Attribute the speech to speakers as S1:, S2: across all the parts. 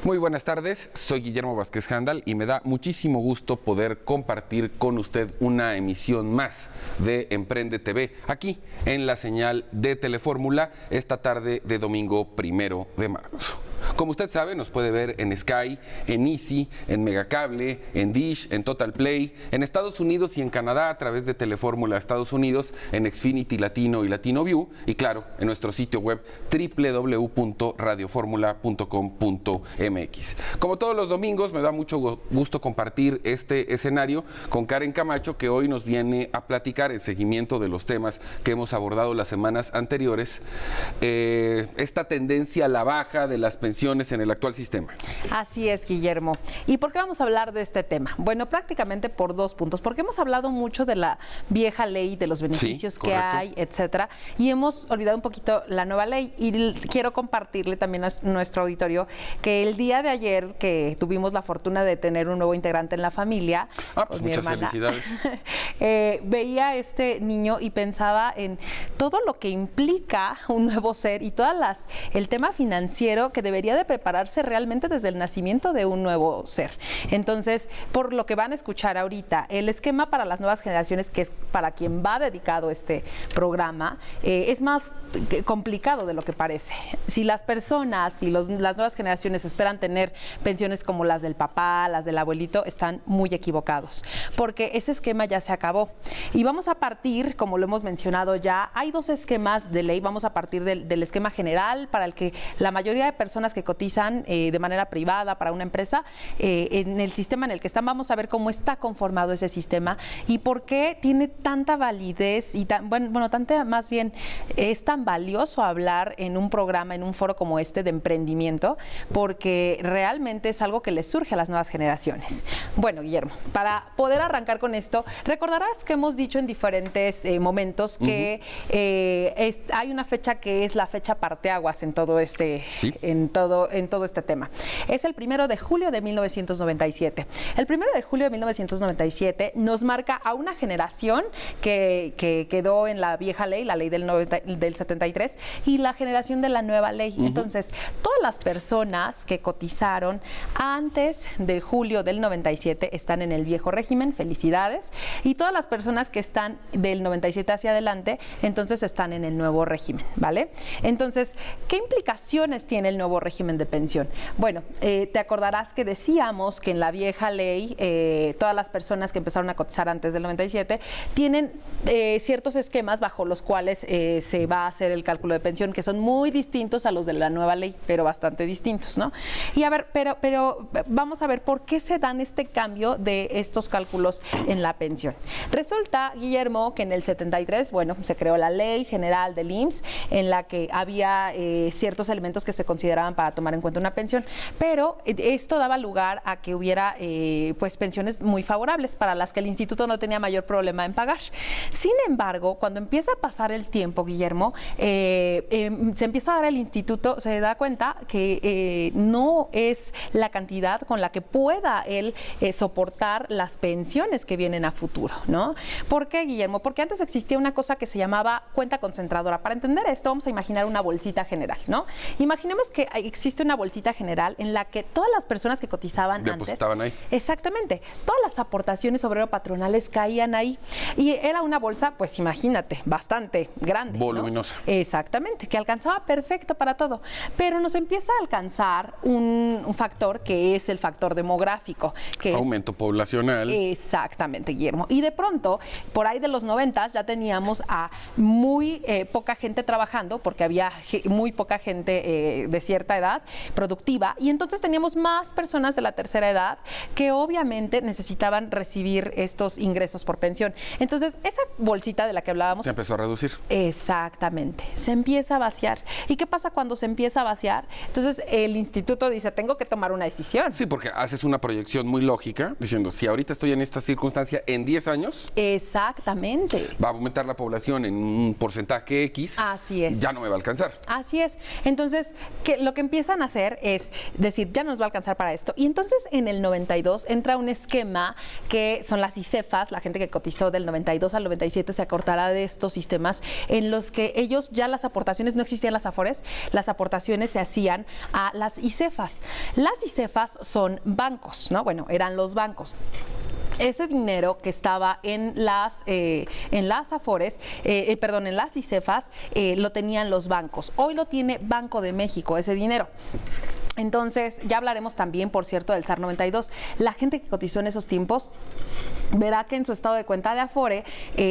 S1: Muy buenas tardes, soy Guillermo Vázquez Handal y me da muchísimo gusto poder compartir con usted una emisión más de Emprende TV, aquí en la señal de Telefórmula, esta tarde de domingo 1 de marzo. Como usted sabe, nos puede ver en Sky, en Easy, en Megacable, en Dish, en Total Play, en Estados Unidos y en Canadá a través de Telefórmula Estados Unidos, en Xfinity Latino y Latino View y claro, en nuestro sitio web www.radioformula.com.mx. Como todos los domingos, me da mucho gusto compartir este escenario con Karen Camacho, que hoy nos viene a platicar en seguimiento de los temas que hemos abordado las semanas anteriores, esta tendencia a la baja de las pensiones en el actual sistema.
S2: Así es, Guillermo. ¿Y por qué vamos a hablar de este tema? Bueno, prácticamente por dos puntos, porque hemos hablado mucho de la vieja ley, de los beneficios que hay, etcétera, y hemos olvidado un poquito la nueva ley. Y quiero compartirle también a nuestro auditorio que el día de ayer, que tuvimos la fortuna de tener un nuevo integrante en la familia,
S1: pues muchas felicidades.
S2: Veía a este niño y pensaba en todo lo que implica un nuevo ser y todas el tema financiero que debería de prepararse realmente desde el nacimiento de un nuevo ser. Entonces, por lo que van a escuchar ahorita, el esquema para las nuevas generaciones, que es para quien va dedicado este programa, es más complicado de lo que parece. Si las personas y las nuevas generaciones esperan tener pensiones como las del papá, las del abuelito, están muy equivocados, porque ese esquema ya se acabó. Y vamos a partir, como lo hemos mencionado ya, hay dos esquemas de ley. Vamos a partir del esquema general, para el que la mayoría de personas que cotizan de manera privada para una empresa, en el sistema en el que están, vamos a ver cómo está conformado ese sistema y por qué tiene tanta validez y más bien es tan valioso hablar en un programa, en un foro como este de emprendimiento, porque realmente es algo que les surge a las nuevas generaciones. Bueno, Guillermo, para poder arrancar con esto, recordarás que hemos dicho en diferentes momentos que hay una fecha que es la fecha parteaguas en todo este, en todo este tema. Es el 1 de julio de 1997. El 1 de julio de 1997 nos marca a una generación que quedó en la vieja ley, la ley del 73, y la generación de la nueva ley. Entonces, todas las personas que cotizaron antes de julio del 97 están en el viejo régimen, felicidades, y todas las personas que están del 97 hacia adelante, entonces están en el nuevo régimen, ¿vale? Entonces, ¿qué implicaciones tiene el nuevo régimen de pensión? Bueno, te acordarás que decíamos que en la vieja ley todas las personas que empezaron a cotizar antes del 97 tienen ciertos esquemas bajo los cuales se va a hacer el cálculo de pensión, que son muy distintos a los de la nueva ley, pero bastante distintos, ¿no? Y a ver, pero vamos a ver por qué se dan este cambio de estos cálculos en la pensión. Resulta, Guillermo, que en el 73, bueno, se creó la Ley General del IMSS, en la que había ciertos elementos que se consideraban para tomar en cuenta una pensión, pero esto daba lugar a que hubiera pues pensiones muy favorables para las que el instituto no tenía mayor problema en pagar. Sin embargo, cuando empieza a pasar el tiempo, Guillermo, se empieza a dar el instituto, se da cuenta que no es la cantidad con la que pueda él soportar las pensiones que vienen a futuro, ¿no? ¿Por qué, Guillermo? Porque antes existía una cosa que se llamaba cuenta concentradora. Para entender esto, vamos a imaginar una bolsita general, ¿no? Imaginemos que existe una bolsita general en la que todas las personas que cotizaban
S1: depositaban
S2: antes,
S1: ahí.
S2: Exactamente, todas las aportaciones obrero-patronales caían ahí, y era una bolsa, pues imagínate, bastante grande,
S1: voluminosa,
S2: ¿no? Exactamente, que alcanzaba perfecto para todo, pero nos empieza a alcanzar un factor que es el factor demográfico, que
S1: aumento poblacional.
S2: Exactamente, Guillermo, y de pronto, por ahí de los 90 ya teníamos a muy poca gente trabajando, porque había muy poca gente de cierta edad productiva, y entonces teníamos más personas de la tercera edad que obviamente necesitaban recibir estos ingresos por pensión. Entonces, esa bolsita de la que hablábamos
S1: se empezó a reducir.
S2: Exactamente, se empieza a vaciar. ¿Y qué pasa cuando se empieza a vaciar? Entonces, el instituto dice, tengo que tomar una decisión.
S1: Sí, porque haces una proyección muy lógica, diciendo, si ahorita estoy en esta circunstancia, en 10 años...
S2: Exactamente.
S1: Va a aumentar la población en un porcentaje X.
S2: Así es.
S1: Ya no me va a alcanzar.
S2: Así es. Entonces, lo que empiezan a hacer es decir, ya no nos va a alcanzar para esto. Y entonces en el 92 entra un esquema que son las ICEFAS, la gente que cotizó del 92 al 97 se acortará de estos sistemas en los que ellos ya las aportaciones, no existían las AFORES, las aportaciones se hacían a las ICEFAS. Las ICEFAS son bancos, ¿no? Bueno, eran los bancos. Ese dinero que estaba en las AFORES, en las ICEFAS, lo tenían los bancos. Hoy lo tiene Banco de México, ese dinero. Entonces, ya hablaremos también, por cierto, del SAR 92. La gente que cotizó en esos tiempos verá que en su estado de cuenta de Afore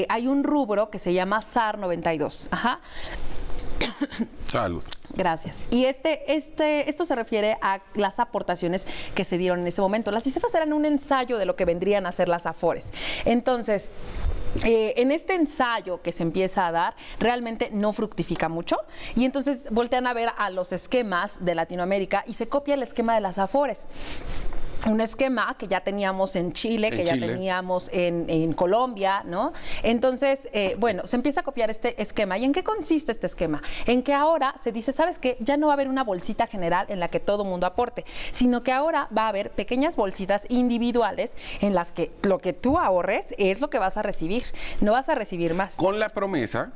S2: hay un rubro que se llama SAR 92. Ajá.
S1: Salud.
S2: Gracias. Y esto se refiere a las aportaciones que se dieron en ese momento. Las ICEFAS eran un ensayo de lo que vendrían a ser las AFORES. Entonces, en este ensayo que se empieza a dar, realmente no fructifica mucho y entonces voltean a ver a los esquemas de Latinoamérica y se copia el esquema de las AFORES. Un esquema que ya teníamos en Chile, que ya teníamos en Colombia, ¿no? Entonces, se empieza a copiar este esquema. ¿Y en qué consiste este esquema? En que ahora se dice, ¿sabes qué? Ya no va a haber una bolsita general en la que todo mundo aporte, sino que ahora va a haber pequeñas bolsitas individuales en las que lo que tú ahorres es lo que vas a recibir. No vas a recibir más.
S1: Con la promesa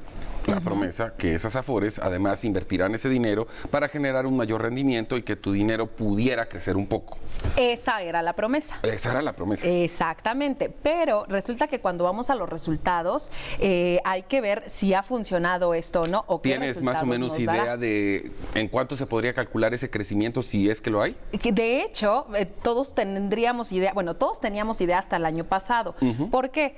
S1: que esas AFORES además invertirán ese dinero para generar un mayor rendimiento y que tu dinero pudiera crecer un poco.
S2: Esa era la promesa.
S1: Esa era la promesa.
S2: Exactamente, pero resulta que cuando vamos a los resultados hay que ver si ha funcionado esto o no. O
S1: ¿Tienes más o menos idea de en cuánto se podría calcular ese crecimiento si es que lo hay?
S2: De hecho, todos teníamos idea hasta el año pasado. ¿Por qué?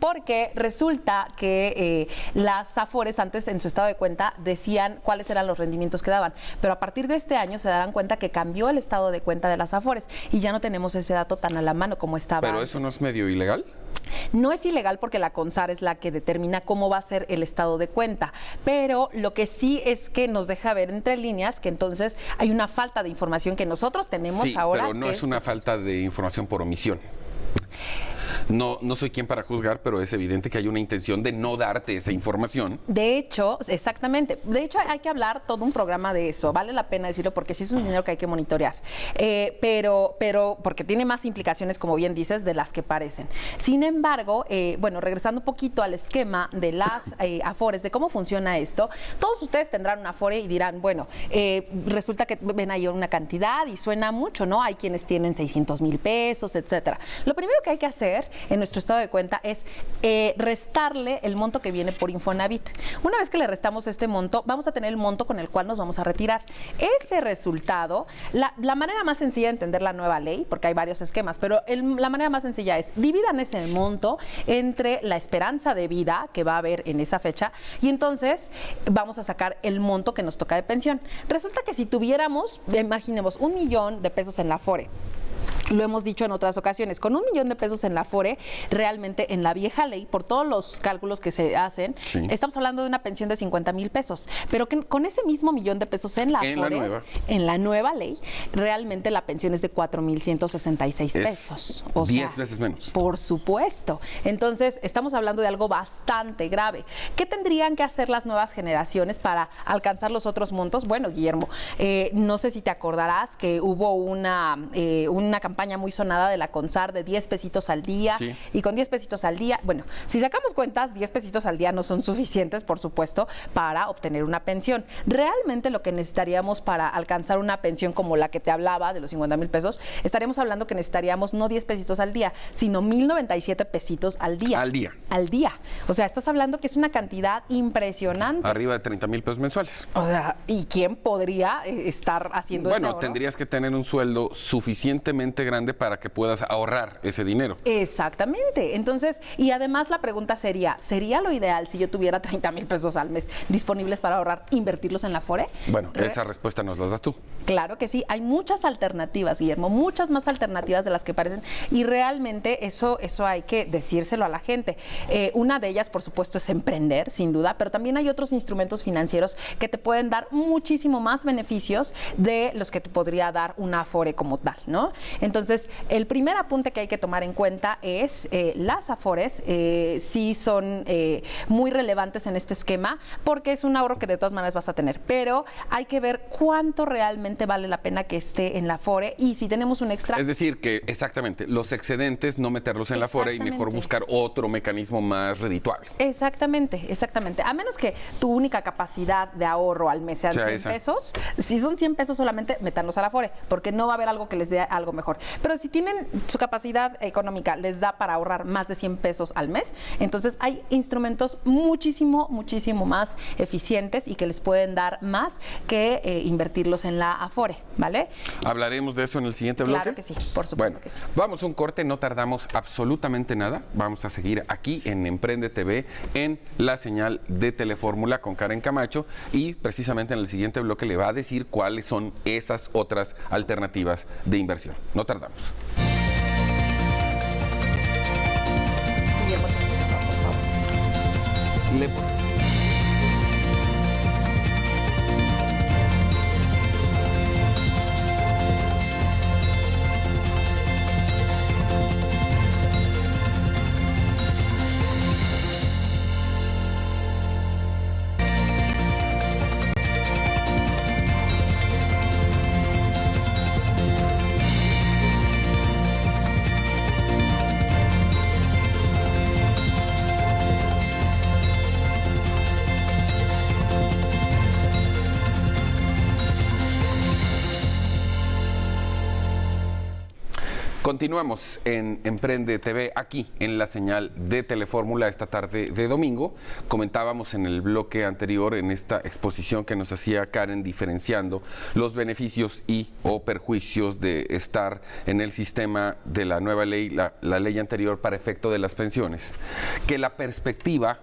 S2: Porque resulta que las AFORES antes en su estado de cuenta decían cuáles eran los rendimientos que daban, pero a partir de este año se darán cuenta que cambió el estado de cuenta de las AFORES y ya no tenemos ese dato tan a la mano como estaba
S1: ¿Pero
S2: antes.
S1: eso no es medio ilegal?
S2: No es ilegal porque la CONSAR es la que determina cómo va a ser el estado de cuenta, pero lo que sí es que nos deja ver entre líneas que entonces hay una falta de información que nosotros tenemos ahora.
S1: Pero no es una falta de información por omisión. No soy quien para juzgar, pero es evidente que hay una intención de no darte esa información.
S2: De hecho, exactamente. De hecho, hay que hablar todo un programa de eso. Vale la pena decirlo porque sí es un dinero que hay que monitorear. Pero porque tiene más implicaciones, como bien dices, de las que parecen. Sin embargo, regresando un poquito al esquema de las AFORES, de cómo funciona esto, todos ustedes tendrán una AFORE y dirán, resulta que ven ahí una cantidad y suena mucho, ¿no? Hay quienes tienen 600,000 pesos, etcétera. Lo primero que hay que hacer en nuestro estado de cuenta es restarle el monto que viene por Infonavit. Una vez que le restamos este monto, vamos a tener el monto con el cual nos vamos a retirar. Ese resultado, la manera más sencilla de entender la nueva ley, porque hay varios esquemas, pero la manera más sencilla es dividan ese monto entre la esperanza de vida que va a haber en esa fecha y entonces vamos a sacar el monto que nos toca de pensión. Resulta que si tuviéramos, imaginemos, 1 millón de pesos en la AFORE, lo hemos dicho en otras ocasiones, con 1 millón de pesos en la AFORE, realmente en la vieja ley, por todos los cálculos que se hacen, estamos hablando de una pensión de 50,000 pesos, pero que con ese mismo millón de pesos en la AFORE, en la nueva ley, realmente la pensión es de 4,166 pesos.
S1: O 10 veces menos.
S2: Por supuesto. Entonces, estamos hablando de algo bastante grave. ¿Qué tendrían que hacer las nuevas generaciones para alcanzar los otros montos? Bueno, Guillermo, no sé si te acordarás que hubo una campaña muy sonada de la CONSAR de 10 pesitos al día y con 10 pesitos al día, si sacamos cuentas, 10 pesitos al día no son suficientes, por supuesto, para obtener una pensión. Realmente lo que necesitaríamos para alcanzar una pensión como la que te hablaba de los 50,000 pesos, estaríamos hablando que necesitaríamos no 10 pesitos al día, sino 1,097 pesitos al día. Al día. O sea, estás hablando que es una cantidad impresionante.
S1: Arriba de 30,000 pesos mensuales.
S2: O sea, ¿y quién podría estar haciendo eso?
S1: Bueno, tendrías que tener un sueldo suficientemente grande para que puedas ahorrar ese dinero.
S2: Exactamente. Entonces, y además la pregunta ¿sería lo ideal si yo tuviera 30,000 pesos al mes disponibles para ahorrar, invertirlos en la AFORE?
S1: Bueno, esa respuesta nos la das tú.
S2: Claro que sí. Hay muchas alternativas, Guillermo, muchas más alternativas de las que parecen y realmente eso hay que decírselo a la gente. Una de ellas, por supuesto, es emprender, sin duda, pero también hay otros instrumentos financieros que te pueden dar muchísimo más beneficios de los que te podría dar una AFORE como tal, ¿no? Entonces, Entonces, el primer apunte que hay que tomar en cuenta es las Afores, sí son muy relevantes en este esquema, porque es un ahorro que de todas maneras vas a tener, pero hay que ver cuánto realmente vale la pena que esté en la Afore y si tenemos un extra.
S1: Es decir, que exactamente, los excedentes no meterlos en la Afore y mejor buscar otro mecanismo más redituable.
S2: Exactamente, exactamente. A menos que tu única capacidad de ahorro al mes sean 100 pesos, si son 100 pesos solamente, métanlos a la Afore, porque no va a haber algo que les dé algo mejor. Pero si tienen su capacidad económica, les da para ahorrar más de 100 pesos al mes, entonces hay instrumentos muchísimo más eficientes y que les pueden dar más que invertirlos en la Afore, ¿vale?
S1: ¿Hablaremos de eso en el siguiente bloque?
S2: Claro que sí, por supuesto que sí.
S1: Vamos a un corte, no tardamos absolutamente nada. Vamos a seguir aquí en Emprende TV, en la señal de Telefórmula con Karen Camacho, y precisamente en el siguiente bloque le va a decir cuáles son esas otras alternativas de inversión. No tardamos. Continuamos en Emprende TV, aquí en la señal de Telefórmula esta tarde de domingo. Comentábamos en el bloque anterior, en esta exposición que nos hacía Karen, diferenciando los beneficios y o perjuicios de estar en el sistema de la nueva ley, la ley anterior para efecto de las pensiones, que la perspectiva,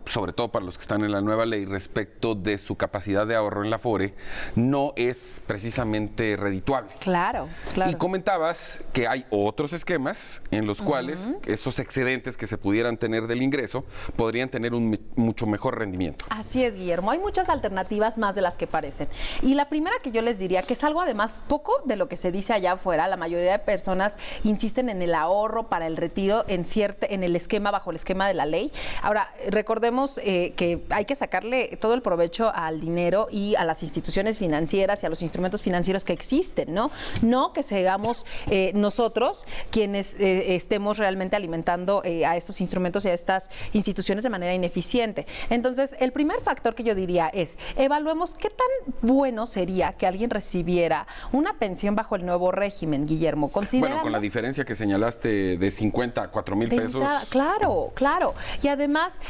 S1: sobre todo para los que están en la nueva ley, respecto de su capacidad de ahorro en la Afore, no es precisamente redituable.
S2: Claro, claro.
S1: Y comentabas que hay otros esquemas en los cuales esos excedentes que se pudieran tener del ingreso podrían tener un mucho mejor rendimiento.
S2: Así es, Guillermo. Hay muchas alternativas más de las que parecen. Y la primera que yo les diría, que es algo además poco de lo que se dice allá afuera, la mayoría de personas insisten en el ahorro para el retiro en el esquema, bajo el esquema de la ley. Ahora, recordemos que hay que sacarle todo el provecho al dinero y a las instituciones financieras y a los instrumentos financieros que existen, ¿no? No que seamos nosotros quienes estemos realmente alimentando a estos instrumentos y a estas instituciones de manera ineficiente. Entonces, el primer factor que yo diría es, evaluemos qué tan bueno sería que alguien recibiera una pensión bajo el nuevo régimen, Guillermo.
S1: Bueno, con la diferencia que señalaste de 50 a 4,000 pesos.
S2: Claro, claro. Y además,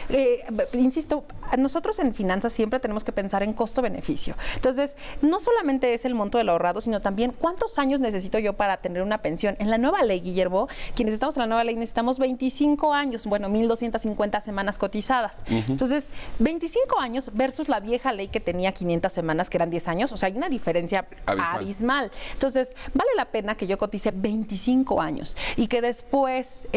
S2: insisto, nosotros en finanzas siempre tenemos que pensar en costo-beneficio. Entonces, no solamente es el monto del ahorrado, sino también cuántos años necesito yo para tener una pensión. En la nueva ley, Guillermo, quienes estamos en la nueva ley necesitamos 25 años, bueno, 1,250 semanas cotizadas. Entonces, 25 años versus la vieja ley que tenía 500 semanas, que eran 10 años. O sea, hay una diferencia abismal. Entonces, vale la pena que yo cotice 25 años y que después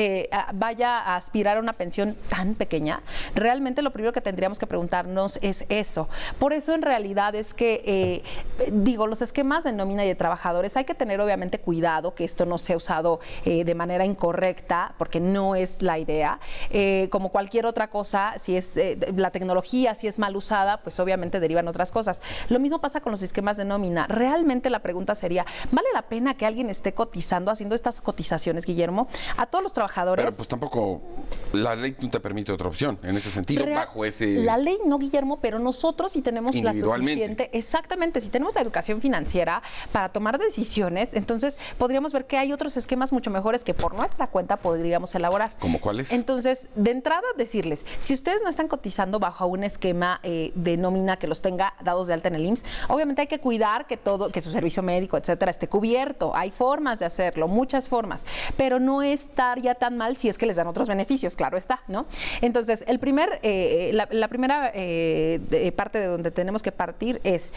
S2: vaya a aspirar a una pensión tan pequeña. Realmente lo primero que tendríamos que preguntarnos es eso. Por eso en realidad es que, los esquemas de nómina y de trabajadores hay que tener obviamente cuidado que esto no sea usado de manera incorrecta, porque no es la idea. Como cualquier otra cosa, si es la tecnología, si es mal usada, pues obviamente derivan otras cosas. Lo mismo pasa con los esquemas de nómina. Realmente la pregunta sería, ¿vale la pena que alguien esté cotizando, haciendo estas cotizaciones, Guillermo, a todos los trabajadores?
S1: Pero pues tampoco la ley no te permite otra opción en ese sentido, bajo ese...
S2: La ley no, Guillermo, pero nosotros sí tenemos la suficiente... Exactamente, si tenemos la educación financiera para tomar decisiones, entonces podríamos ver que hay otros esquemas mucho mejores que por nuestra cuenta podríamos elaborar.
S1: ¿Cómo cuáles?
S2: Entonces, de entrada, decirles, si ustedes no están cotizando bajo un esquema de nómina que los tenga dados de alta en el IMSS, obviamente hay que cuidar que su servicio médico, etcétera, esté cubierto. Hay formas de hacerlo, muchas formas, pero no estaría tan mal si es que les dan otros beneficios, claro está, ¿no? Entonces, la primera primera parte de donde tenemos que partir es,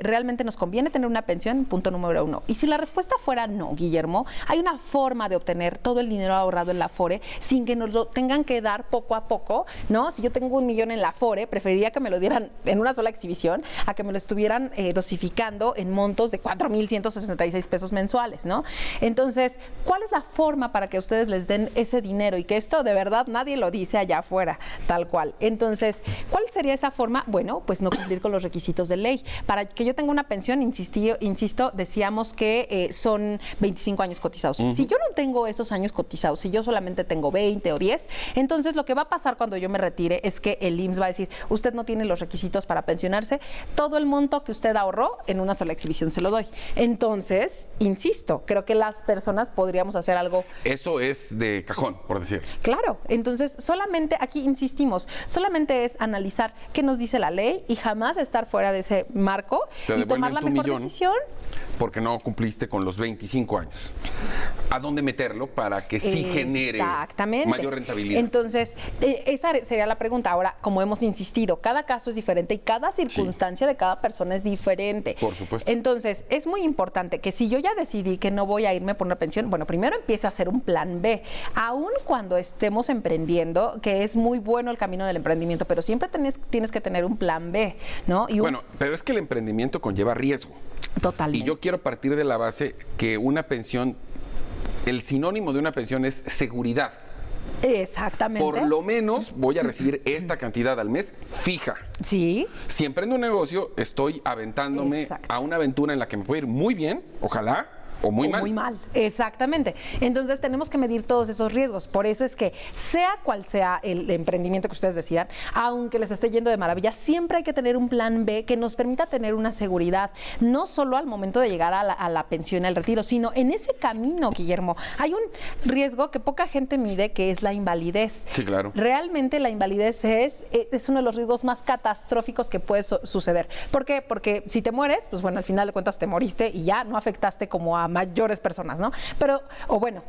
S2: ¿realmente nos conviene tener una pensión? Punto número 1. Y si la respuesta fuera no, Guillermo, hay una forma de obtener todo el dinero ahorrado en la Afore sin que nos lo tengan que dar poco a poco, ¿no? Si yo tengo 1 millón en la Afore, preferiría que me lo dieran en una sola exhibición a que me lo estuvieran dosificando en montos de 4,166 pesos mensuales, ¿no? Entonces, ¿cuál es la forma para que ustedes les den ese dinero y que esto de verdad nadie lo dice allá afuera, tal cual? Entonces, ¿cuál sería esa forma? Bueno, pues no cumplir con los requisitos de ley. Para que yo tenga una pensión, insisto, decíamos que son 25 años cotizados. Si yo no tengo esos años cotizados, si yo solamente tengo 20 o 10, entonces lo que va a pasar cuando yo me retire es que el IMSS va a decir, usted no tiene los requisitos para pensionarse, todo el monto que usted ahorró en una sola exhibición se lo doy. Entonces, insisto, creo que las personas podríamos hacer algo.
S1: Eso es de cajón, por decir.
S2: Claro, entonces solamente, aquí insistimos, solamente es analizar qué nos dice la ley y jamás estar fuera de ese marco y tomar la mejor decisión.
S1: Porque no cumpliste con los 25 años. ¿A dónde meterlo para que sí genere mayor rentabilidad?
S2: Entonces, esa sería la pregunta. Ahora, como hemos insistido, cada caso es diferente y cada circunstancia de cada persona es diferente.
S1: Por supuesto.
S2: Entonces, es muy importante que si yo ya decidí que no voy a irme por una pensión, bueno, primero empiece a hacer un plan B. Aún cuando estemos emprendiendo, que es muy bueno el camino del emprendimiento, pero siempre tienes que tener un plan B, ¿no?
S1: Bueno, pero es que el emprendimiento conlleva riesgo.
S2: Totalmente.
S1: Y yo quiero partir de la base que una pensión, el sinónimo de una pensión es seguridad.
S2: Exactamente.
S1: Por lo menos voy a recibir esta cantidad al mes fija.
S2: Sí.
S1: Si emprendo un negocio, estoy aventándome a una aventura en la que me puede ir muy bien, ojalá, o muy mal.
S2: Muy mal, exactamente. Entonces tenemos que medir todos esos riesgos. Por eso es que sea cual sea el emprendimiento que ustedes decidan, aunque les esté yendo de maravilla, siempre hay que tener un plan B que nos permita tener una seguridad, no solo al momento de llegar a la pensión, al retiro, sino en ese camino, Guillermo. Hay un riesgo que poca gente mide, que es la invalidez.
S1: Sí, claro.
S2: Realmente la invalidez es uno de los riesgos más catastróficos que puede suceder. ¿Por qué? Porque si te mueres, pues bueno, al final de cuentas te moriste y ya no afectaste como a mayores personas, ¿no? Pero, o bueno,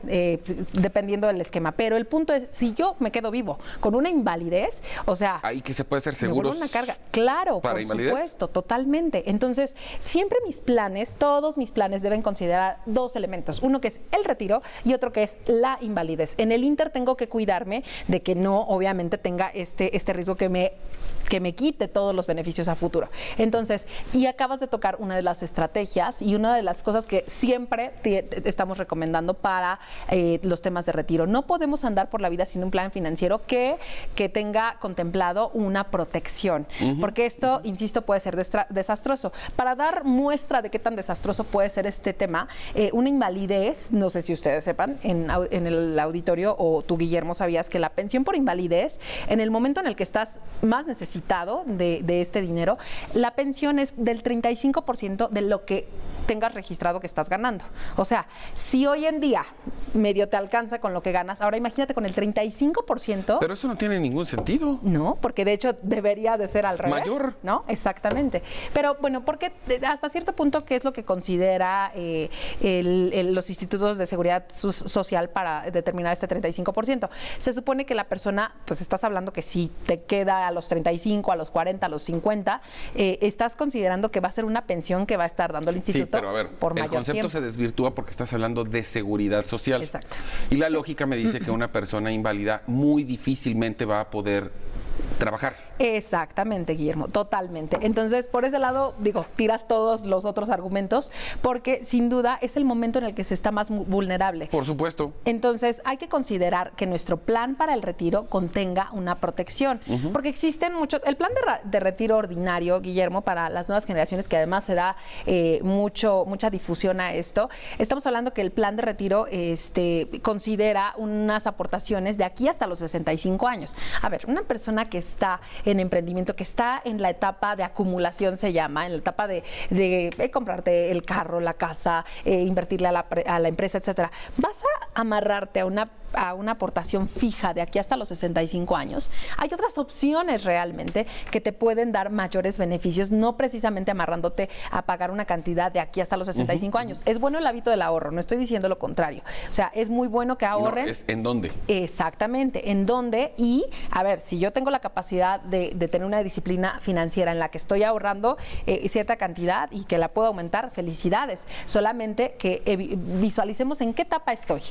S2: dependiendo del esquema. Pero el punto es, si yo me quedo vivo con una invalidez, o sea...
S1: Ahí que se puede hacer seguros.
S2: Una carga. Claro,
S1: para
S2: por
S1: invalidez.
S2: Supuesto, totalmente. Entonces, siempre mis planes, todos mis planes deben considerar 2 elementos. Uno que es el retiro y otro que es la invalidez. En el inter tengo que cuidarme de que no, obviamente, tenga este riesgo que me quite todos los beneficios a futuro. Entonces, y acabas de tocar una de las estrategias y una de las cosas que siempre estamos recomendando para los temas de retiro. No podemos andar por la vida sin un plan financiero que tenga contemplado una protección, porque esto, insisto, puede ser desastroso. Para dar muestra de qué tan desastroso puede ser este tema, una invalidez, no sé si ustedes sepan, en el auditorio, o tú, Guillermo, sabías que la pensión por invalidez, en el momento en el que estás más necesitado de este dinero, la pensión es del 35% de lo que tengas registrado que estás ganando. O sea, si hoy en día medio te alcanza con lo que ganas, ahora imagínate con el 35%.
S1: Pero eso no tiene ningún sentido.
S2: No, porque de hecho debería de ser al revés.
S1: Mayor.
S2: ¿No? Exactamente. Pero bueno, porque hasta cierto punto, ¿qué es lo que considera los institutos de seguridad social para determinar este 35%? Se supone que la persona, pues estás hablando que si te queda a los 35, a los 40, a los 50, estás considerando que va a ser una pensión que va a estar dando el instituto.
S1: Sí, pero a ver, el concepto se desvirtúa porque estás hablando de seguridad social.
S2: Exacto.
S1: Y la lógica me dice que una persona inválida muy difícilmente va a poder trabajar.
S2: Exactamente, Guillermo, totalmente. Entonces, por ese lado, digo, tiras todos los otros argumentos, porque sin duda es el momento en el que se está más vulnerable.
S1: Por supuesto.
S2: Entonces, hay que considerar que nuestro plan para el retiro contenga una protección, porque existen muchos. El plan de retiro ordinario, Guillermo, para las nuevas generaciones, que además se da mucha difusión a esto, estamos hablando que el plan de retiro considera unas aportaciones de aquí hasta los 65 años. A ver, una persona que está en emprendimiento, que está en la etapa de acumulación, se llama, en la etapa de comprarte el carro, la casa, invertirle a la empresa, etcétera. Vas a amarrarte a a una aportación fija de aquí hasta los 65 años, hay otras opciones realmente que te pueden dar mayores beneficios, no precisamente amarrándote a pagar una cantidad de aquí hasta los 65 años. Es bueno el hábito del ahorro, no estoy diciendo lo contrario. O sea, es muy bueno que ahorren.
S1: No, es ¿en dónde?
S2: Exactamente, ¿en dónde? Y, a ver, si yo tengo la capacidad de tener una disciplina financiera en la que estoy ahorrando cierta cantidad y que la puedo aumentar, felicidades. Solamente que visualicemos en qué etapa estoy,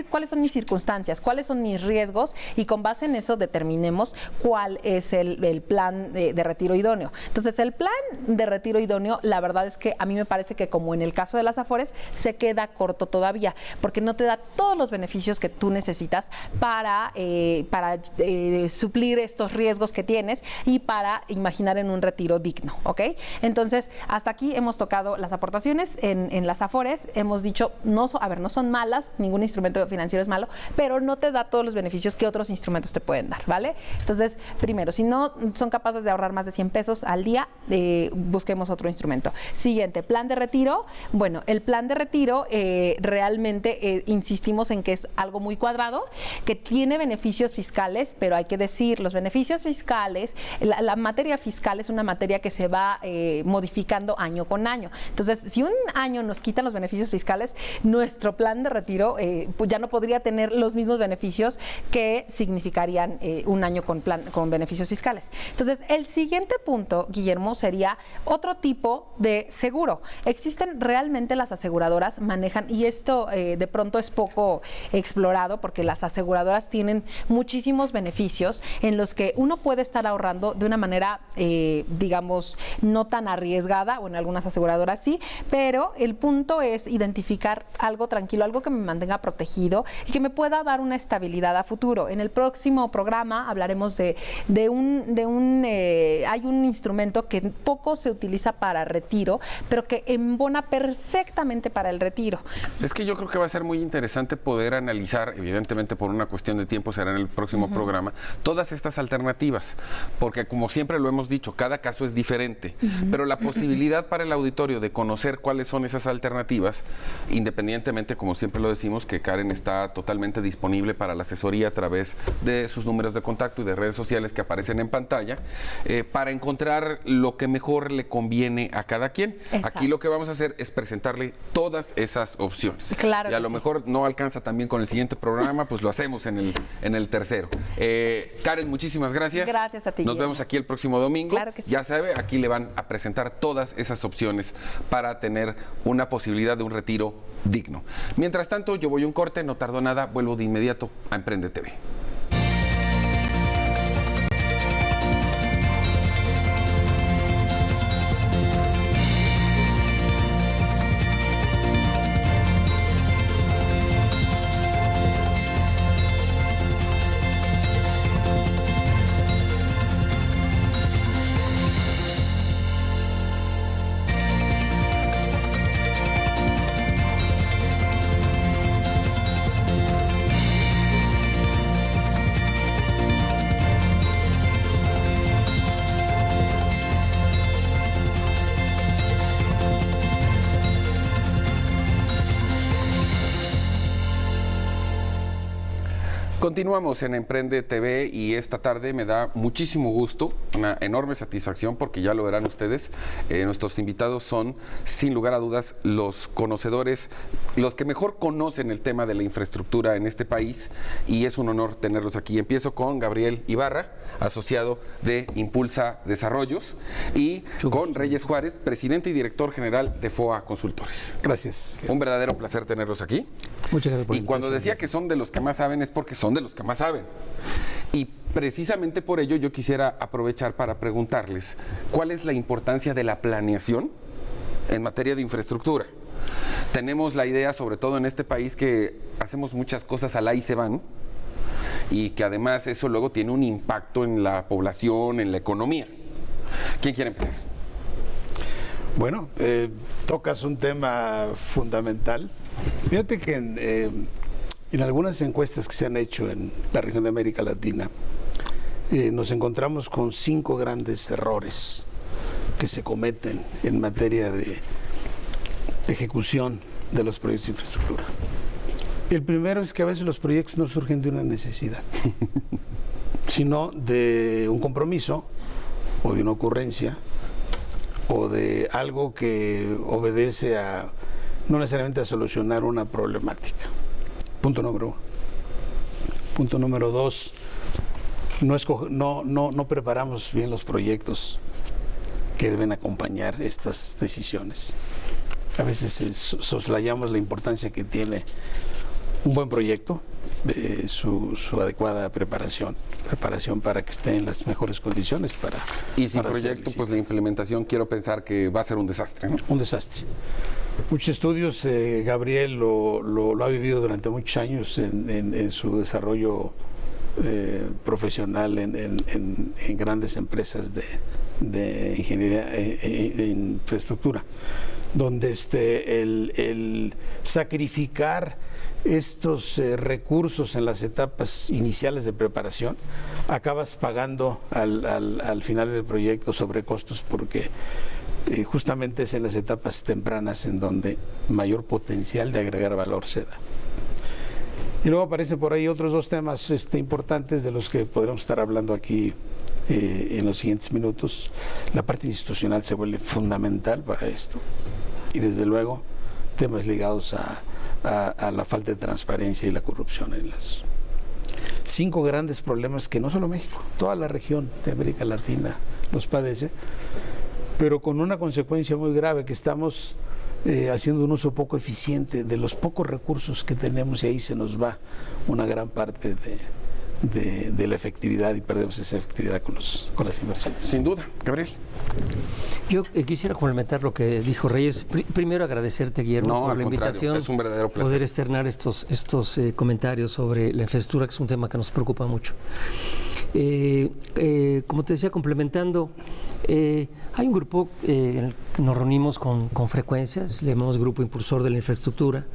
S2: cuáles son mis circunstancias, cuáles son mis riesgos y con base en eso determinemos cuál es el plan de retiro idóneo. Entonces, el plan de retiro idóneo, la verdad es que a mí me parece que, como en el caso de las Afores, se queda corto todavía, porque no te da todos los beneficios que tú necesitas para suplir estos riesgos que tienes y para imaginar en un retiro digno, ¿ok? Entonces, hasta aquí hemos tocado las aportaciones en las Afores. Hemos dicho, no son malas, ningún instrumento financiero es malo, pero no te da todos los beneficios que otros instrumentos te pueden dar, ¿vale? Entonces, primero, si no son capaces de ahorrar más de 100 pesos al día, busquemos otro instrumento. Siguiente, plan de retiro. Bueno, el plan de retiro realmente insistimos en que es algo muy cuadrado, que tiene beneficios fiscales, pero hay que decir, los beneficios fiscales, la materia fiscal es una materia que se va modificando año con año. Entonces, si un año nos quitan los beneficios fiscales, nuestro plan de retiro pues ya no podría tener los mismos beneficios que significarían un año con beneficios fiscales. Entonces, el siguiente punto, Guillermo, sería otro tipo de seguro. Existen realmente, las aseguradoras manejan, y esto de pronto es poco explorado, porque las aseguradoras tienen muchísimos beneficios en los que uno puede estar ahorrando de una manera, digamos, no tan arriesgada, o en algunas aseguradoras sí, pero el punto es identificar algo tranquilo, algo que me mantenga protegido y que me pueda dar una estabilidad a futuro. En el próximo programa hablaremos hay un instrumento que poco se utiliza para retiro, pero que embona perfectamente para el retiro.
S1: Es que yo creo que va a ser muy interesante poder analizar, evidentemente por una cuestión de tiempo será en el próximo programa, todas estas alternativas, porque como siempre lo hemos dicho, cada caso es diferente, pero la posibilidad para el auditorio de conocer cuáles son esas alternativas, independientemente, como siempre lo decimos, que Karen está totalmente disponible para la asesoría a través de sus números de contacto y de redes sociales que aparecen en pantalla, para encontrar lo que mejor le conviene a cada quien.
S2: Exacto.
S1: Aquí lo que vamos a hacer es presentarle todas esas opciones.
S2: Claro.
S1: Y a lo mejor no alcanza también con el siguiente programa, pues lo hacemos en el tercero. Karen, muchísimas gracias.
S2: Gracias a ti.
S1: Nos vemos aquí el próximo domingo.
S2: Claro que sí.
S1: Ya sabe, aquí le van a presentar todas esas opciones para tener una posibilidad de un retiro digno. Mientras tanto, yo voy a un corte, no tardo nada, vuelvo de inmediato a Emprende TV. Continuamos en Emprende TV y esta tarde me da muchísimo gusto, una enorme satisfacción, porque ya lo verán ustedes, nuestros invitados son, sin lugar a dudas, los conocedores, los que mejor conocen el tema de la infraestructura en este país, y es un honor tenerlos aquí. Empiezo con Gabriel Ibarra, asociado de Impulsa Desarrollos, y con Reyes Juárez, presidente y director general de FOA Consultores.
S3: Gracias.
S1: Un verdadero placer tenerlos aquí.
S3: Muchas gracias por
S1: Y cuando decía que son de los que más saben, es porque son de los que más saben. Y precisamente por ello yo quisiera aprovechar para preguntarles cuál es la importancia de la planeación en materia de infraestructura. Tenemos la idea, sobre todo en este país, que hacemos muchas cosas al ahí se van, y que además eso luego tiene un impacto en la población, en la economía. ¿Quién quiere empezar?
S3: Bueno, tocas un tema fundamental. Fíjate que en algunas encuestas que se han hecho en la región de América Latina, nos encontramos con 5 grandes errores que se cometen en materia de ejecución de los proyectos de infraestructura. El primero es que a veces los proyectos no surgen de una necesidad, sino de un compromiso o de una ocurrencia o de algo que obedece a, no necesariamente a solucionar una problemática. Punto número uno. Punto número dos, no preparamos bien los proyectos que deben acompañar estas decisiones. A veces soslayamos la importancia que tiene un buen proyecto, su adecuada preparación para que esté en las mejores condiciones para...
S1: Y sin
S3: para
S1: proyecto, pues la implementación quiero pensar que va a ser un desastre, ¿no?
S3: Un desastre. Muchos estudios, Gabriel lo ha vivido durante muchos años en su desarrollo profesional en grandes empresas de ingeniería e infraestructura, donde el sacrificar estos recursos en las etapas iniciales de preparación, acabas pagando al final del proyecto sobrecostos, porque justamente es en las etapas tempranas en donde mayor potencial de agregar valor se da. Y luego aparecen por ahí otros dos temas importantes de los que podremos estar hablando aquí en los siguientes minutos. La parte institucional se vuelve fundamental para esto, y desde luego temas ligados a la falta de transparencia y la corrupción en las 5 grandes problemas que no solo México, toda la región de América Latina los padece, pero con una consecuencia muy grave, que estamos haciendo un uso poco eficiente de los pocos recursos que tenemos, y ahí se nos va una gran parte de la efectividad, y perdemos esa efectividad con las inversiones.
S1: Sin duda. Gabriel.
S4: Yo quisiera complementar lo que dijo Reyes. Primero agradecerte, Guillermo, por la invitación.
S1: Es un verdadero placer
S4: poder externar estos comentarios sobre la infraestructura, que es un tema que nos preocupa mucho. Como te decía, complementando, hay un grupo en el que nos reunimos con frecuencia, le llamamos Grupo Impulsor de la Infraestructura,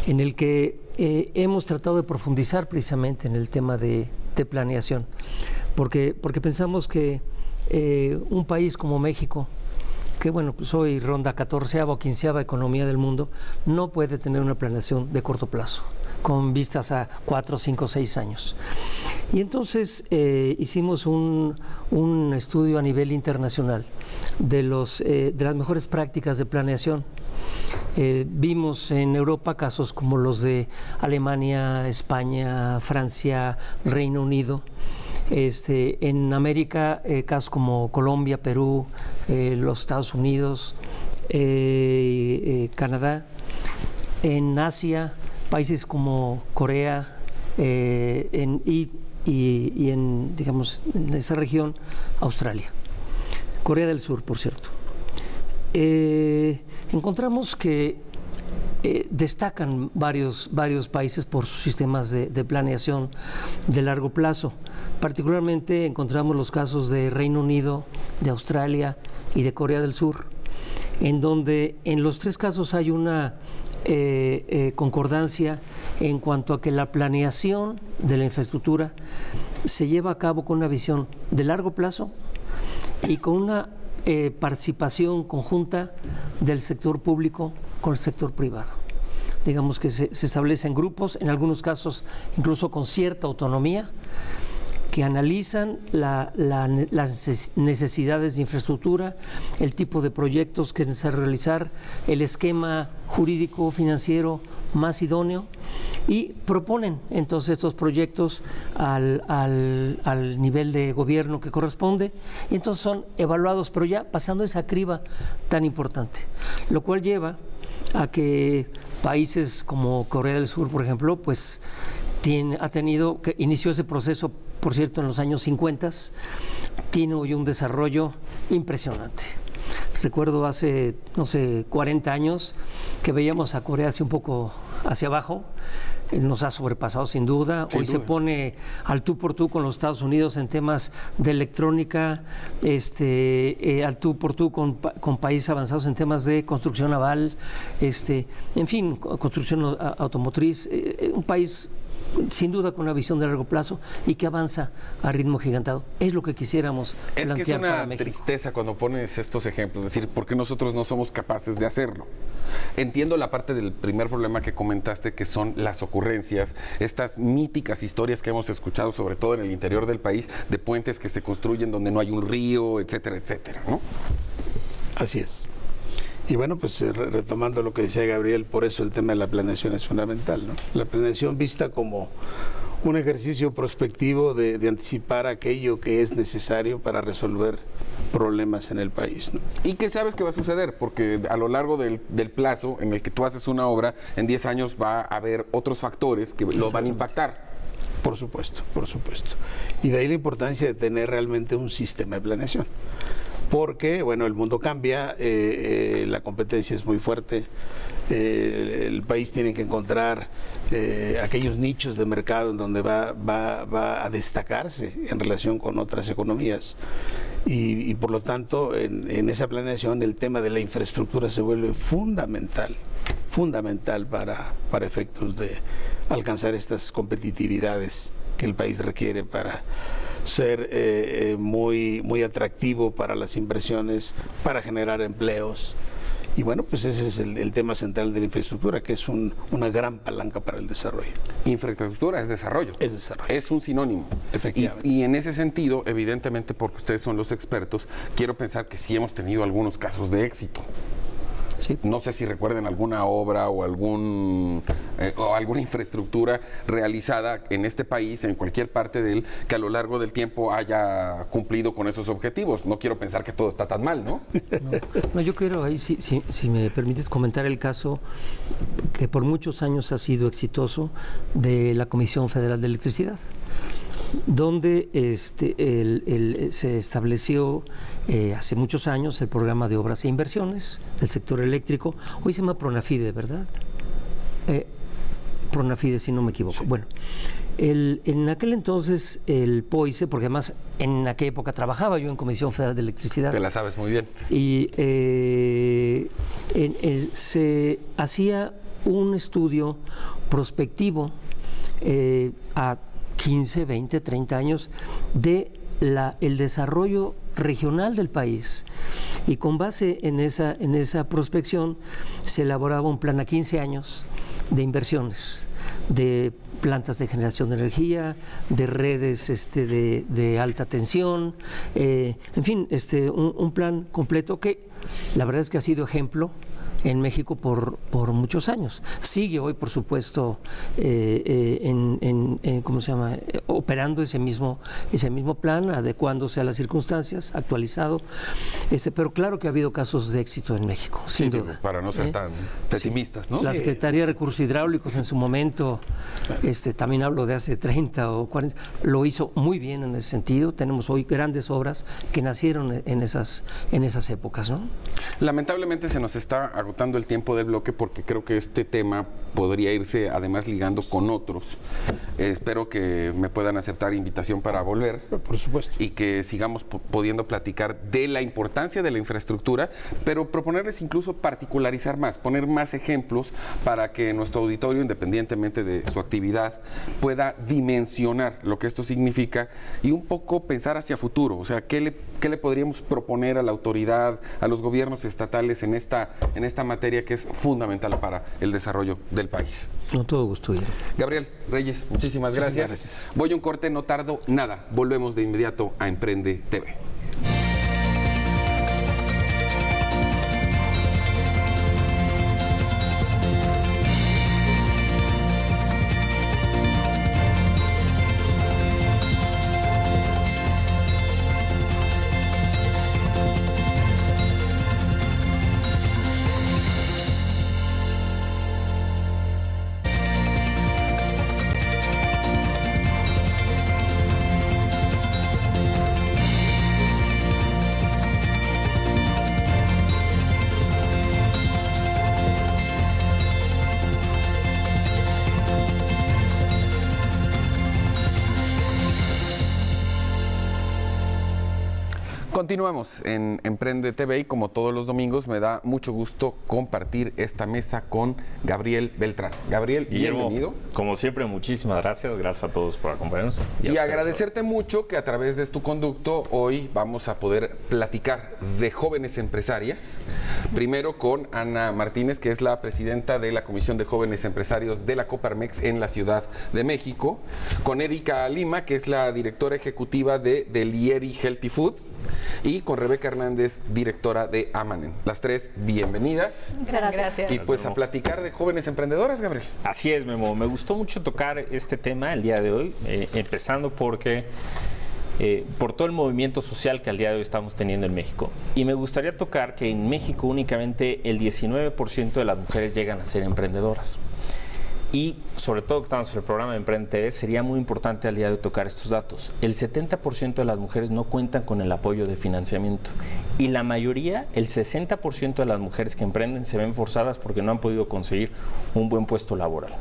S4: en el que hemos tratado de profundizar precisamente en el tema de planeación, porque pensamos que un país como México, que bueno, pues hoy ronda 14ª o 15ª economía del mundo, no puede tener una planeación de corto plazo, con vistas a 4, 5, 6 años. Y entonces hicimos un estudio a nivel internacional de las mejores prácticas de planeación. Vimos en Europa casos como los de Alemania, España, Francia, Reino Unido. En América, casos como Colombia, Perú, los Estados Unidos, Canadá. En Asia, países como Corea, y en, digamos, en esa región, Australia. Corea del Sur, por cierto. Encontramos que destacan varios países por sus sistemas de planeación de largo plazo. Particularmente encontramos los casos de Reino Unido, de Australia y de Corea del Sur, en donde en los 3 casos hay una concordancia en cuanto a que la planeación de la infraestructura se lleva a cabo con una visión de largo plazo y con una participación conjunta del sector público con el sector privado. Digamos que se establecen grupos, en algunos casos incluso con cierta autonomía, que analizan las necesidades de infraestructura, el tipo de proyectos que es necesario realizar, el esquema jurídico financiero más idóneo, y proponen entonces estos proyectos al nivel de gobierno que corresponde, y entonces son evaluados, pero ya pasando esa criba tan importante, lo cual lleva a que países como Corea del Sur, por ejemplo, pues inició ese proceso, por cierto, en los años 50, tiene hoy un desarrollo impresionante. Recuerdo hace, 40 años que veíamos a Corea así un poco hacia abajo. Nos ha sobrepasado sin duda. Hoy se pone al tú por tú con los Estados Unidos en temas de electrónica, al tú por tú con países avanzados en temas de construcción naval, en fin, construcción automotriz. Un país sin duda con una visión de largo plazo y que avanza a ritmo gigantado. Es lo que quisiéramos plantear
S1: Es que es
S4: para
S1: una
S4: México.
S1: tristeza cuando pones estos ejemplos, es decir, ¿por qué nosotros no somos capaces de hacerlo? Entiendo la parte del primer problema que comentaste, que son las ocurrencias, estas míticas historias que hemos escuchado, sobre todo en el interior del país, de puentes que se construyen donde no hay un río, etcétera, etcétera, ¿no?
S3: Así es. Y bueno, pues retomando lo que decía Gabriel, por eso el tema de la planeación es fundamental, ¿no? La planeación vista como un ejercicio prospectivo de anticipar aquello que es necesario para resolver problemas en el país, ¿no?
S1: ¿Y qué sabes que va a suceder? Porque a lo largo del plazo en el que tú haces una obra, en 10 años va a haber otros factores que lo van a impactar.
S3: Por supuesto, por supuesto. Y de ahí la importancia de tener realmente un sistema de planeación. Porque, bueno, el mundo cambia, la competencia es muy fuerte, el país tiene que encontrar aquellos nichos de mercado en donde va a destacarse en relación con otras economías. Y por lo tanto, en esa planeación, el tema de la infraestructura se vuelve fundamental para efectos de alcanzar estas competitividades que el país requiere para ser muy atractivo para las inversiones, para generar empleos. Y bueno, pues ese es el tema central de la infraestructura, que es una gran palanca para el desarrollo.
S1: Infraestructura es desarrollo.
S3: Es desarrollo.
S1: Es un sinónimo.
S3: Efectivamente.
S1: Y en ese sentido, evidentemente, porque ustedes son los expertos, quiero pensar que sí hemos tenido algunos casos de éxito.
S4: Sí.
S1: No sé si recuerden alguna obra o alguna infraestructura realizada en este país, en cualquier parte de él, que a lo largo del tiempo haya cumplido con esos objetivos. No quiero pensar que todo está tan mal, ¿no?
S4: No, yo quiero ahí, si me permites comentar el caso que por muchos años ha sido exitoso de la Comisión Federal de Electricidad, donde se estableció hace muchos años el programa de obras e inversiones del sector eléctrico. Hoy se llama Pronafide, ¿verdad? Pronafide, si no me equivoco. Sí. Bueno, en aquel entonces el POICE, porque además en aquella época trabajaba yo en Comisión Federal de Electricidad.
S1: Te la sabes muy bien.
S4: Y se hacía un estudio prospectivo a 15, 20, 30 años de el desarrollo regional del país, y con base en esa prospección se elaboraba un plan a 15 años de inversiones, de plantas de generación de energía, de redes de alta tensión, en fin, un plan completo que la verdad es que ha sido ejemplo en México por muchos años. Sigue hoy, por supuesto, ¿cómo se llama? Operando ese mismo plan, adecuándose a las circunstancias, actualizado. Pero claro que ha habido casos de éxito en México, sin duda.
S1: Para no ser tan pesimistas, ¿no?
S4: La Secretaría de Recursos Hidráulicos en su momento, también hablo de hace 30 o 40, lo hizo muy bien en ese sentido. Tenemos hoy grandes obras que nacieron en esas épocas, ¿no?
S1: Lamentablemente se nos está agotando el tiempo del bloque, porque creo que este tema podría irse además ligando con otros. Espero que me puedan aceptar invitación para volver.
S3: Por supuesto.
S1: Y que sigamos pudiendo platicar de la importancia de la infraestructura, pero proponerles incluso particularizar más, poner más ejemplos para que nuestro auditorio, independientemente de su actividad, pueda dimensionar lo que esto significa y un poco pensar hacia futuro. O sea, ¿qué le podríamos proponer a la autoridad, a los gobiernos estatales en esta materia que es fundamental para el desarrollo del país?
S4: Con todo gusto, Guillermo.
S1: Gabriel Reyes, muchísimas gracias. Voy a un corte, no tardo nada. Volvemos de inmediato a Emprende TV. Continuamos en Emprende TV y como todos los domingos me da mucho gusto compartir esta mesa con Gabriel Beltrán. Gabriel,
S5: Guillermo,
S1: bienvenido.
S5: Como siempre, muchísimas gracias. Gracias a todos por acompañarnos.
S1: Y agradecerte mucho que a través de tu conducto hoy vamos a poder platicar de jóvenes empresarias. Primero con Ana Martínez, que es la presidenta de la Comisión de Jóvenes Empresarios de la Coparmex en la Ciudad de México. Con Erika Lima, que es la directora ejecutiva de Delieri Healthy Food. Y con Rebeca Hernández, directora de Amanen. Las tres, bienvenidas.
S2: Gracias.
S1: Y pues a platicar de jóvenes emprendedoras, Gabriel.
S5: Así es, Memo. Me gustó mucho tocar este tema el día de hoy, empezando porque por todo el movimiento social que al día de hoy estamos teniendo en México. Y me gustaría tocar que en México únicamente el 19% de las mujeres llegan a ser emprendedoras. Y sobre todo que estamos en el programa de Emprende TV, sería muy importante al día de hoy tocar estos datos. El 70% de las mujeres no cuentan con el apoyo de financiamiento. Y la mayoría, el 60% de las mujeres que emprenden se ven forzadas porque no han podido conseguir un buen puesto laboral.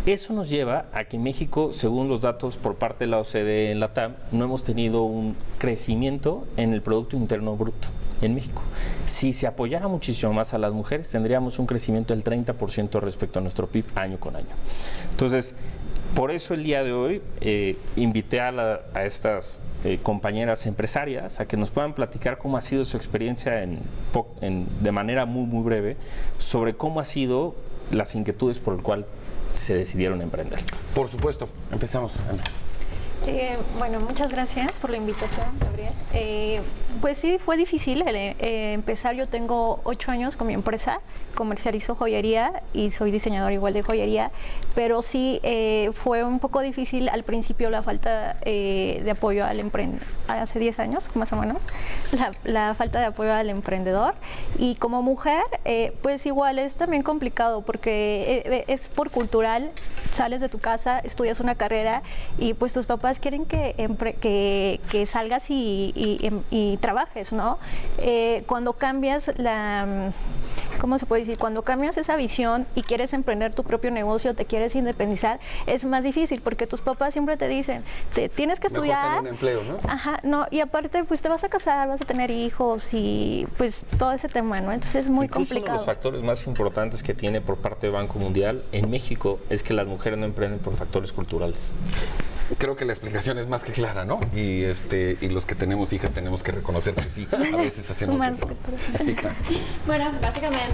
S5: Eso nos lleva a que México, según los datos por parte de la OCDE en la TAM, no hemos tenido un crecimiento en el Producto Interno Bruto en México. Si se apoyara muchísimo más a las mujeres, tendríamos un crecimiento del 30% respecto a nuestro PIB año con año. Entonces, por eso el día de hoy invité a estas compañeras empresarias a que nos puedan platicar cómo ha sido su experiencia de manera muy, muy breve sobre cómo ha sido las inquietudes por el cual se decidieron emprender.
S1: Por supuesto, empezamos, Ana.
S6: Bueno, muchas gracias por la invitación, Gabriel. Pues sí, fue difícil empezar. Yo tengo 8 años con mi empresa, comercializo joyería y soy diseñador igual de joyería, pero sí fue un poco difícil al principio la falta de apoyo al emprendedor. Hace 10 años, más o menos, la falta de apoyo al emprendedor. Y como mujer, pues igual es también complicado porque es por cultural, sales de tu casa, estudias una carrera y pues tus papás quieren que salgas y trabajes, ¿no? Cuando cambias ¿cómo se puede decir? Cuando cambias esa visión y quieres emprender tu propio negocio, te quieres independizar, es más difícil porque tus papás siempre te dicen, tienes que estudiar.
S1: Mejor tener un empleo, ¿no?
S6: Ajá, no, y aparte pues te vas a casar, vas a tener hijos y pues todo ese tema, ¿no? Entonces es muy complicado.
S5: Uno de los factores más importantes que tiene por parte del Banco Mundial en México es que las mujeres no emprenden por factores culturales.
S1: Creo que la explicación es más que clara, ¿no? Y los que tenemos hijas tenemos que reconocer que sí, a veces hacemos eso.
S7: Bueno, básicamente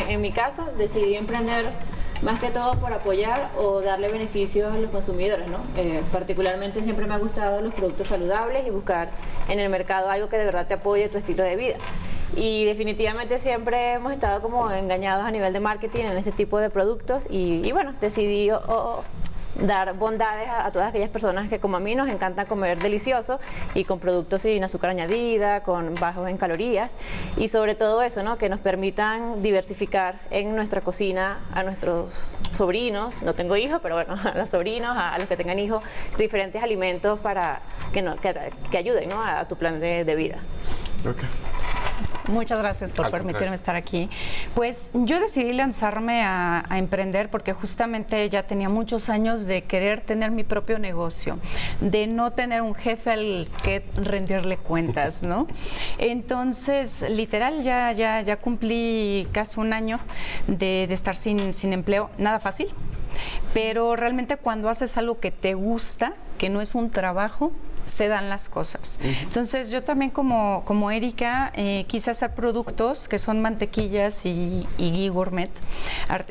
S7: en mi caso decidí emprender más que todo por apoyar o darle beneficios a los consumidores, ¿no? Particularmente siempre me ha gustado los productos saludables y buscar en el mercado algo que de verdad te apoye tu estilo de vida. Y definitivamente siempre hemos estado como engañados a nivel de marketing en este tipo de productos y bueno, decidí dar bondades a todas aquellas personas que como a mí nos encanta comer delicioso y con productos sin azúcar añadida, con bajos en calorías y sobre todo eso, ¿no? Que nos permitan diversificar en nuestra cocina a nuestros sobrinos, no tengo hijos, pero bueno, a los sobrinos, a los que tengan hijos, diferentes alimentos para que ayuden, ¿no? A tu plan de vida.
S1: Okay.
S8: Muchas gracias por permitirme estar aquí. Pues yo decidí lanzarme a emprender porque justamente ya tenía muchos años de querer tener mi propio negocio, de no tener un jefe al que rendirle cuentas, ¿no? Entonces, literal, ya cumplí casi un año de estar sin empleo. Nada fácil, pero realmente cuando haces algo que te gusta, que no es un trabajo, se dan las cosas. Entonces yo también como Erika quise hacer productos que son mantequillas y ghee gourmet,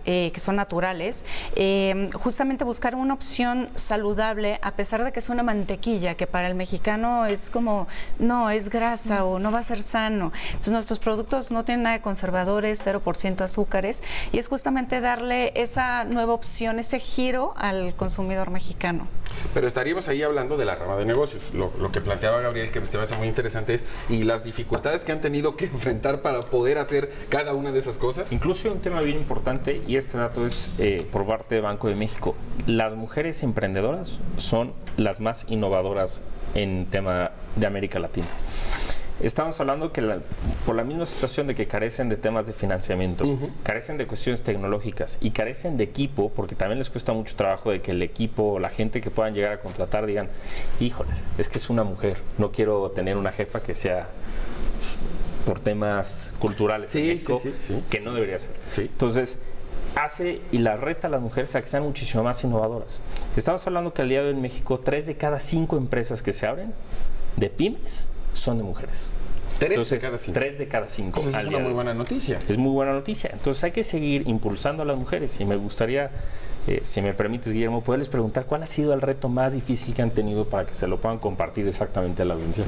S8: que son naturales, justamente buscar una opción saludable a pesar de que es una mantequilla que para el mexicano es como, no, es grasa o no va a ser sano. Entonces nuestros productos no tienen nada de conservadores, 0% azúcares y es justamente darle esa nueva opción, ese giro al consumidor mexicano.
S1: Pero estaríamos ahí hablando de la rama de negocios. Lo que planteaba Gabriel, que me parece muy interesante, es y las dificultades que han tenido que enfrentar para poder hacer cada una de esas cosas.
S5: Incluso un tema bien importante, y este dato es por parte de Banco de México. Las mujeres emprendedoras son las más innovadoras en tema de América Latina. estamos hablando que por la misma situación de que carecen de temas de financiamiento, carecen de cuestiones tecnológicas y carecen de equipo, porque también les cuesta mucho trabajo de que el equipo, la gente que puedan llegar a contratar digan, híjoles, es que es una mujer, no quiero tener una jefa que sea por temas culturales en México, que no debería ser. Entonces, hace y la reta a las mujeres a que sean muchísimo más innovadoras. Estamos hablando que al día de hoy en México 3 de cada 5 empresas que se abren de pymes son de mujeres. 3 de cada 5.
S1: Entonces es una muy buena noticia.
S5: Es muy buena noticia. Entonces hay que seguir impulsando a las mujeres y me gustaría, si me permites, Guillermo, poderles preguntar cuál ha sido el reto más difícil que han tenido para que se lo puedan compartir exactamente a la audiencia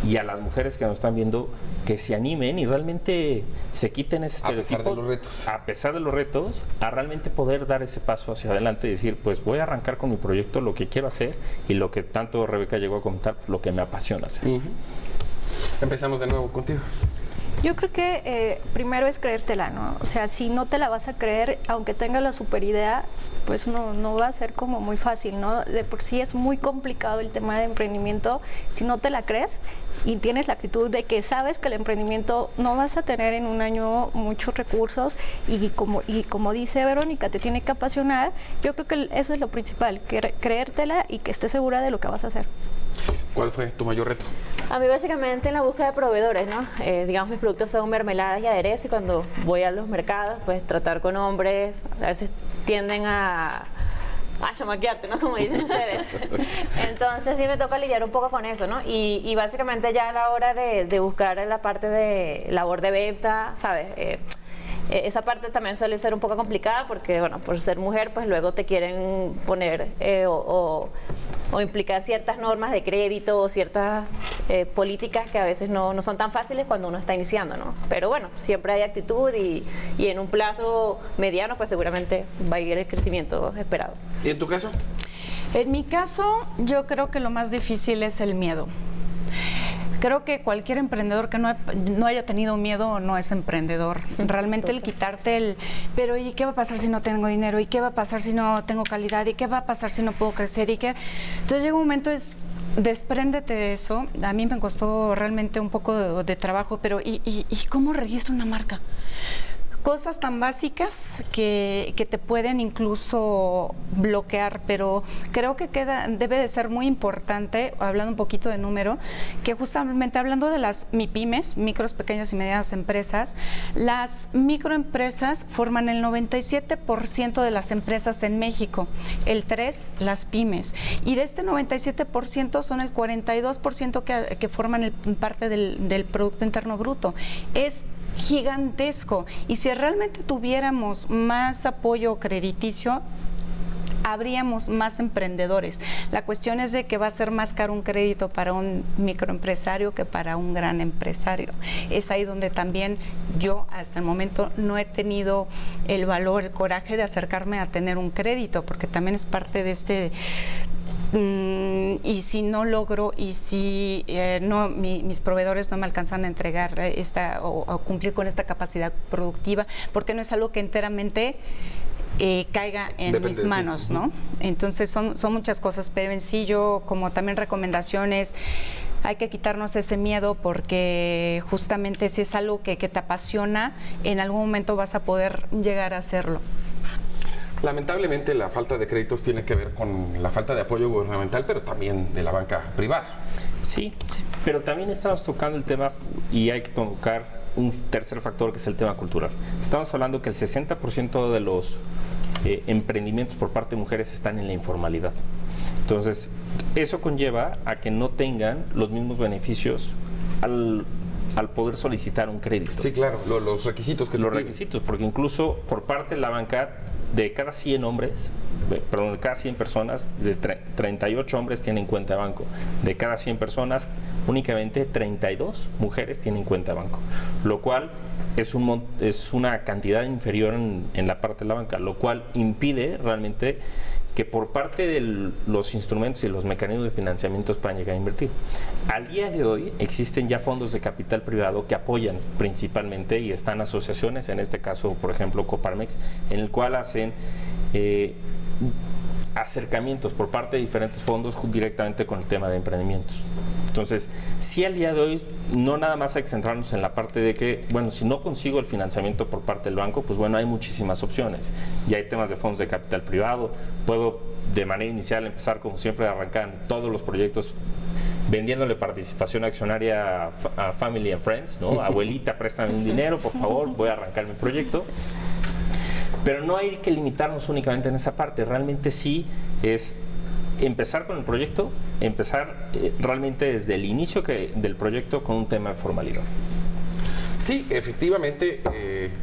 S5: y a las mujeres que nos están viendo, que se animen y realmente se quiten ese estereotipo.
S1: A pesar de los retos.
S5: A pesar de los retos, a realmente poder dar ese paso hacia adelante y decir, pues voy a arrancar con mi proyecto, lo que quiero hacer y lo que tanto Rebeca llegó a comentar, lo que me apasiona hacer.
S1: Empezamos de nuevo contigo.
S6: Yo creo que primero es creértela, ¿no? O sea, si no te la vas a creer, aunque tengas la super idea, pues no va a ser como muy fácil, ¿no? De por sí es muy complicado el tema de emprendimiento. Si no te la crees y tienes la actitud de que sabes que el emprendimiento no vas a tener en un año muchos recursos y como dice Verónica, te tiene que apasionar, yo creo que eso es lo principal, creértela y que estés segura de lo que vas a hacer.
S1: ¿Cuál fue tu mayor reto?
S7: A mí básicamente en la búsqueda de proveedores, ¿no? Digamos, mis productos son mermeladas y aderezos y cuando voy a los mercados, pues tratar con hombres, a veces tienden a chamaquearte, ¿no? Como dicen ustedes. Entonces sí me toca lidiar un poco con eso, ¿no? Y básicamente ya a la hora de buscar la parte de labor de venta, ¿sabes? Esa parte también suele ser un poco complicada porque, bueno, por ser mujer, pues luego te quieren poner o implicar ciertas normas de crédito o ciertas políticas que a veces no son tan fáciles cuando uno está iniciando, ¿no? Pero bueno, siempre hay actitud y en un plazo mediano, pues seguramente va a ir el crecimiento esperado.
S1: ¿Y en tu caso?
S8: En mi caso, yo creo que lo más difícil es el miedo. Creo que cualquier emprendedor que no haya tenido miedo no es emprendedor. Realmente el quitarte pero ¿y qué va a pasar si no tengo dinero? ¿Y qué va a pasar si no tengo calidad? ¿Y qué va a pasar si no puedo crecer? Entonces llega un momento, despréndete de eso. A mí me costó realmente un poco de trabajo, pero ¿y cómo registro una marca? Cosas tan básicas que te pueden incluso bloquear, pero creo que debe de ser muy importante, hablando un poquito de número, que justamente hablando de las MIPYMES, micros, pequeñas y medianas empresas, las microempresas forman el 97% de las empresas en México, el 3% las pymes, y de este 97% son el 42% que forman parte del Producto Interno Bruto. Es gigantesco, y si realmente tuviéramos más apoyo crediticio, habríamos más emprendedores. La cuestión es de que va a ser más caro un crédito para un microempresario que para un gran empresario. Es ahí donde también yo hasta el momento no he tenido el valor, el coraje de acercarme a tener un crédito, porque también es parte de y si no logro y si mis proveedores no me alcanzan a entregar o cumplir con esta capacidad productiva, porque no es algo que enteramente caiga en mis manos, ¿no? Entonces son muchas cosas, pero en sí yo, como también recomendaciones, hay que quitarnos ese miedo, porque justamente si es algo que te apasiona, en algún momento vas a poder llegar a hacerlo.
S1: Lamentablemente la falta de créditos tiene que ver con la falta de apoyo gubernamental, pero también de la banca privada.
S5: Sí, pero también estamos tocando el tema y hay que tocar un tercer factor, que es el tema cultural. Estamos hablando que el 60% de los emprendimientos por parte de mujeres están en la informalidad. Entonces, eso conlleva a que no tengan los mismos beneficios al poder solicitar un crédito.
S1: Sí, claro, los requisitos que
S5: los requisitos, porque incluso por parte de la banca, de cada 100 de cada 100 personas, 38 hombres tienen cuenta de banco. De cada 100 personas, únicamente 32 mujeres tienen cuenta de banco, lo cual es una cantidad inferior en la parte de la banca, lo cual impide realmente que por parte de los instrumentos y los mecanismos de financiamiento puedan llegar a invertir. Al día de hoy existen ya fondos de capital privado que apoyan principalmente, y están asociaciones, en este caso, por ejemplo, Coparmex, en el cual hacen acercamientos por parte de diferentes fondos directamente con el tema de emprendimientos. Entonces, sí, al día de hoy, no nada más hay que centrarnos en la parte de que, bueno, si no consigo el financiamiento por parte del banco, pues bueno, hay muchísimas opciones. Ya hay temas de fondos de capital privado, puedo de manera inicial empezar, como siempre, a arrancar en todos los proyectos vendiéndole participación accionaria a Family and Friends, ¿no? Abuelita, préstame un dinero, por favor, voy a arrancar mi proyecto. Pero no hay que limitarnos únicamente en esa parte, realmente sí es empezar con el proyecto, empezar realmente desde el inicio del proyecto con un tema de formalidad.
S1: Sí, efectivamente,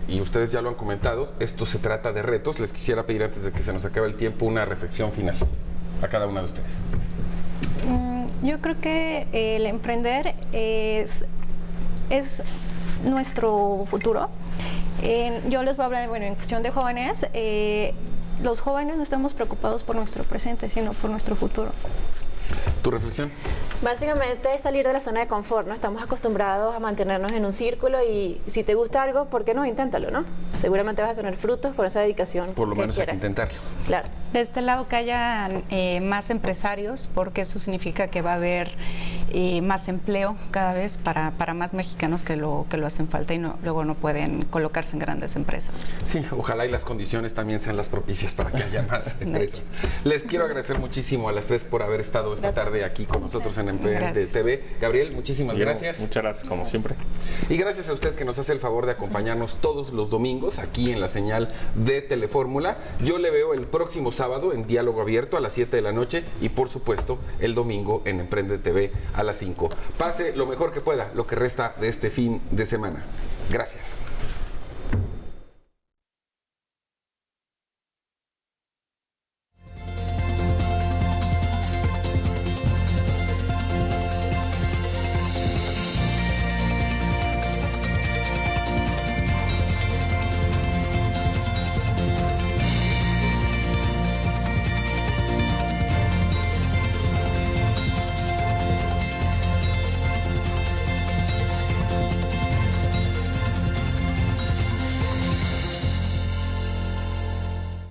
S1: y ustedes ya lo han comentado, esto se trata de retos. Les quisiera pedir, antes de que se nos acabe el tiempo, una reflexión final a cada una de ustedes.
S6: Yo creo que el emprender es nuestro futuro. Yo les voy a hablar, bueno, en cuestión de jóvenes, los jóvenes no estamos preocupados por nuestro presente, sino por nuestro futuro.
S1: ¿Tu reflexión?
S7: Básicamente es salir de la zona de confort, ¿no? Estamos acostumbrados a mantenernos en un círculo y si te gusta algo, ¿por qué no? Inténtalo, ¿no? Seguramente vas a tener frutos por esa dedicación.
S1: Por lo menos hay que intentarlo.
S7: Claro.
S8: De este lado que haya más empresarios, porque eso significa que va a haber más empleo cada vez para más mexicanos que lo hacen falta y luego no pueden colocarse en grandes empresas.
S1: Sí, ojalá y las condiciones también sean las propicias para que haya más empresas. Les quiero agradecer muchísimo a las tres por haber estado esta tarde aquí con nosotros en Emprende TV. Gabriel, muchísimas gracias.
S5: Muchas gracias, como siempre.
S1: Y gracias a usted que nos hace el favor de acompañarnos todos los domingos aquí en la señal de Telefórmula. Yo le veo el próximo sábado en Diálogo Abierto a las 7 de la noche y por supuesto el domingo en Emprende TV a las 5. Pase lo mejor que pueda lo que resta de este fin de semana. Gracias.